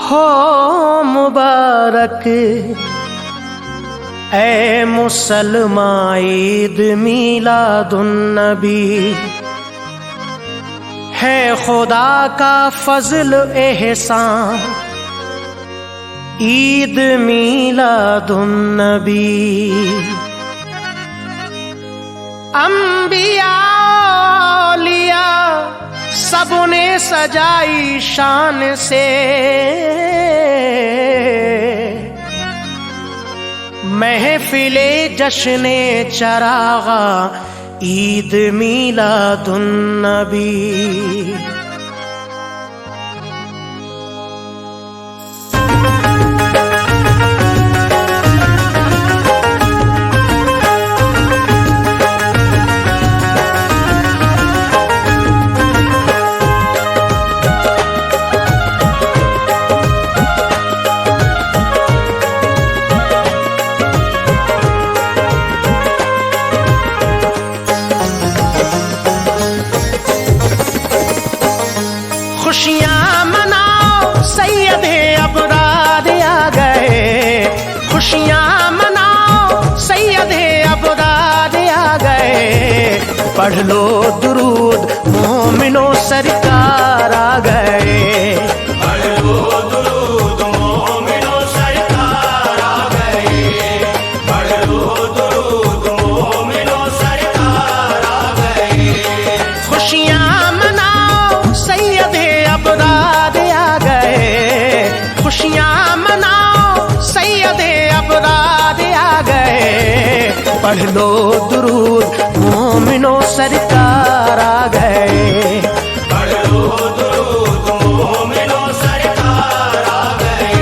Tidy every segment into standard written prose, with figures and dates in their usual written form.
हो मुबारक ऐ मुसलमान ईद मीलादुन्नबी, है खुदा का फजल एहसान ईद मीलादुन्नबी। अंबिया औलिया सबने सजाई शान से, महफिले जश्ने चरागा ईद मीलादुन्नबी। खुशियाँ मनाओ सैयदे अबरार आ गए, खुशियाँ मनाओ सैयदे अबरार आ गए। पढ़ लो दुरूद मोमिनो सरकार आ गए, पढ़ लो दुरूद मोमिनो सरकार आ गए, पढ़ लो दुरूद मोमिनो सरकार आ गए। खुशियाँ अबरार आ गए, खुशियाँ मनाओ सैयदे अबरार आ गए। पढ़ लो दुरूद मोमिनो सरकार आ गए, पढ़ लो दुरूद मोमिनो सरकार आ गए।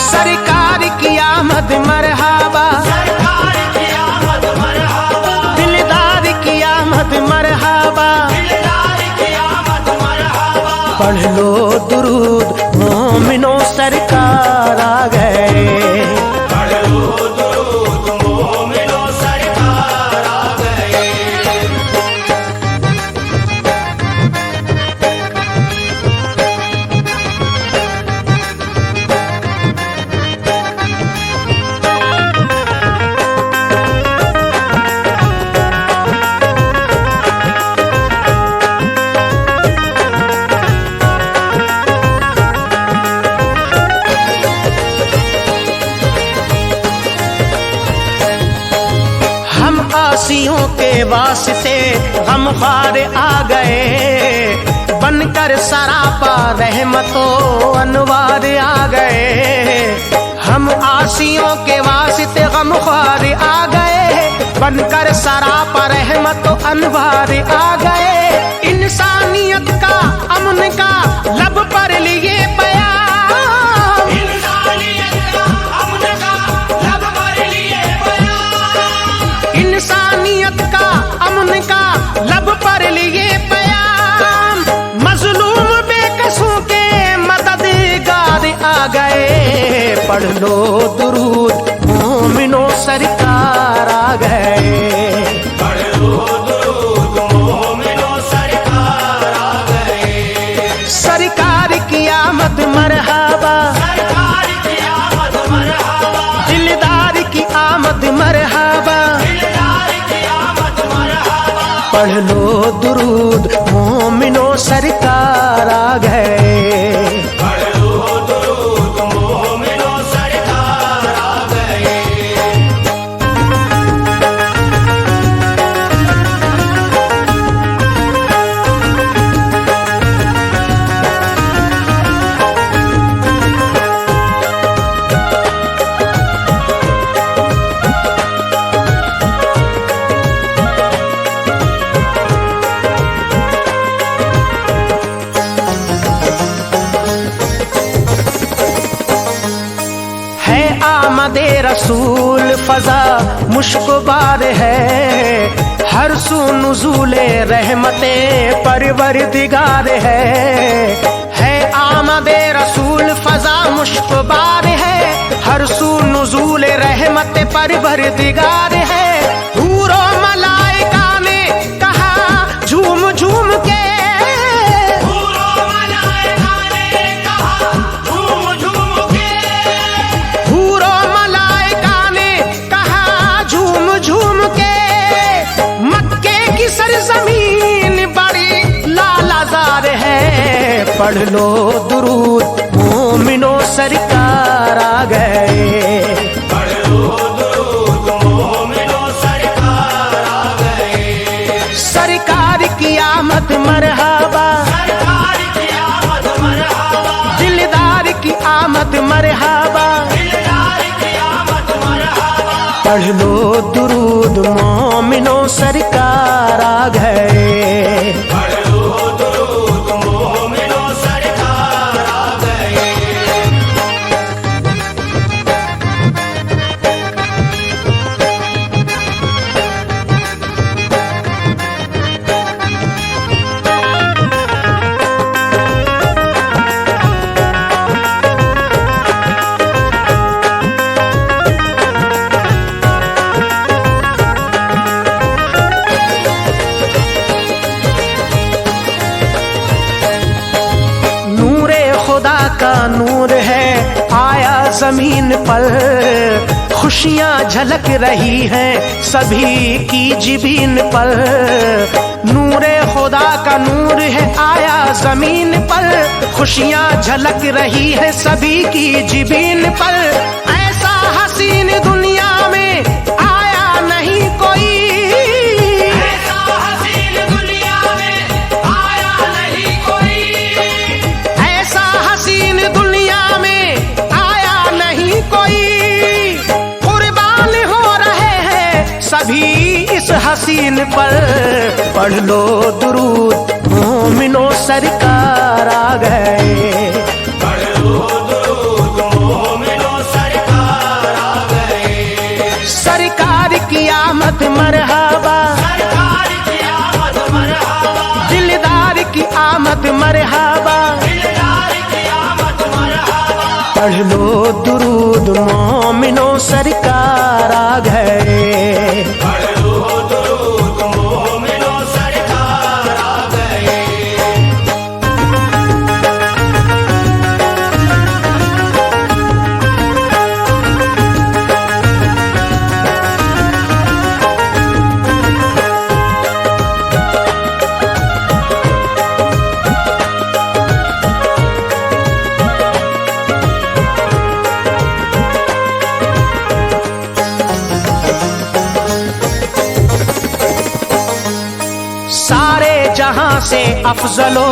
सरकार की आमद मरहबा, सरकार की आमद मरहबा, दिलदार की आमद मरहबा, दिलदार की आमद मरहबा। पढ़ लो दुरूद मोमिनो सरकार आ गए, पढ़ लो दुरूद मोमिनो सरकार आ गए। आसियों के वास्ते गमख्वार आ गए, बनकर सरापा रहमतो अनवार आ गए। हम आसियों के वास्ते गमख्वार आ गए, बनकर सरापा रहमतो अनवार आ गए। इंसानियत का अमन का लब पर लिए बयान, इंसानियत का अमन का लब पर लिए बयान, इंसानियत का अमन का लब पर लिए बयान। मजलूम बेकसों के मददगार आ गए, पढ़ लो दुरूद मोमिनो सरकार आ गए, पढ़ लो दुरूद मोमिनो सरकार आ गए। सरकार की आमद मरहबा, सरकार की आमद मरहबा, दिलदार की आमद मरहबा। दिलदार की आमद मरहबा। पढ़ लो दुरूद मोमिनो सरकार आ गए, पढ़ लो दुरूद मोमिनो सरकार आ गए। आमदे रसूल फजा मुश्कबार है, हर सू नुज़ूले रहमते परवरदिगार है आमदे रसूल फजा मुश्कबार है, हर सू नुज़ूले रहमते परवरदिगार है। हूरो मलाइका ने कहा झूम झूम के, हूरो मलाइका ने कहा झूम झूम के, हूरो मलाइका ने कहा झूम झूम के, मक्के की सरजमीन बड़ी लालाजार है, पढ़ लो दुरूद मोमिनो सरकार आ गए। पढ़ लो दुरूद मोमिनो सरकार आ गए। सरकार की आमद मरहबा, सरकार की आमद मरहबा, दिलदार की आमद मरहबा, दिलदार की आमद मरहबा। पढ़ लो दुरूद मोमिनो सरकार आ गए। पढ़ लो दुरूद मोमिनो सरकार आ गए। नूरे खुदा का नूर है आया जमीन पर, खुशियां झलक रही हैं सभी की जिबीन पर। नूरे खुदा का नूर है आया जमीन पर, खुशियां झलक रही है सभी की जिबीन पर। ऐसा हसीन दुनिया में आया नहीं कोई, ऐसा हसीन दुनिया में आया नहीं कोई, ऐसा हसीन दुनिया में आया नहीं कोई। कुर्बान हो रहे हैं सभी इस हसीन पर, पढ़ लो दुरूद मोमिनो सरकार आ गए। पढ़ लो दुरूद मोमिनो सरकार आ गए। सरकार की आमद मरहबा, सरकार की आमद मरहबा, दिलदार की आमद मरहबा, दिलदार की आमद मरहबा। पढ़ लो दुरूद मोमिनो सरकार आ गए। पढ़ लो दुरूद मोमिनो सरकार आ गए। सारे जहां से अफजलो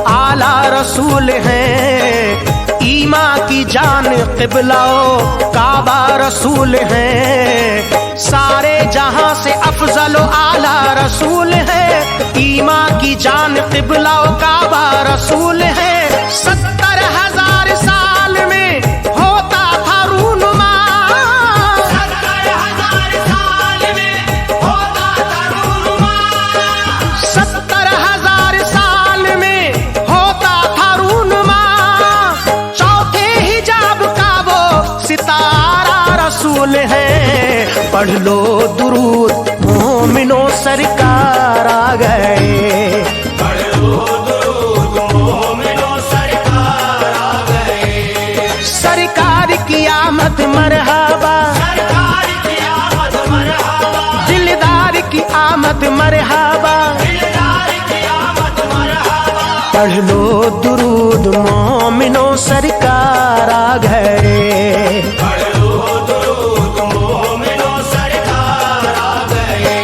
आला रसूल हैं, ईमा की जान क़िबलाओ काबा रसूल हैं। सारे जहां से अफजलो आला रसूल हैं, ईमा की जान क़िबलाओ काबा रसूल हैं। 70,000 साल में होता था रूनुमा, 70,000 साल में होता था रूनुमा, 70,000 साल में होता था रूनुमा। चौथे हिजाब का वो सितारा रसूल है, पढ़ लो दुरूद मोमिनो सरकार आ गए। पढ़ लो दुरूद मोमिनो सरकार आ गए। सरकार की आमद मरहबा, सरकार की आमद मरहबा, दिलदार की आमद मरहबा, दिलदार की आमद मरहबा। पढ़ लो दुरूद मोमिनो सरकार आ गए। पढ़ लो दुरूद मोमिनो सरकार आ गए।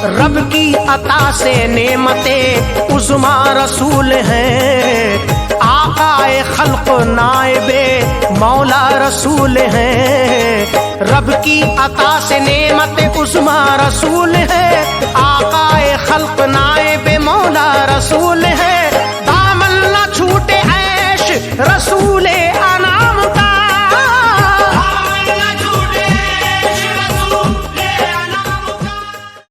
रब की अता से नेमते उज़्मा रसूल हैं, आकाए खल्क नाइबे मौला रसूल हैं। रब की अता से नेमते उज़्मा रसूल है, आकाए खल्क नाइबे मौला रसूल है।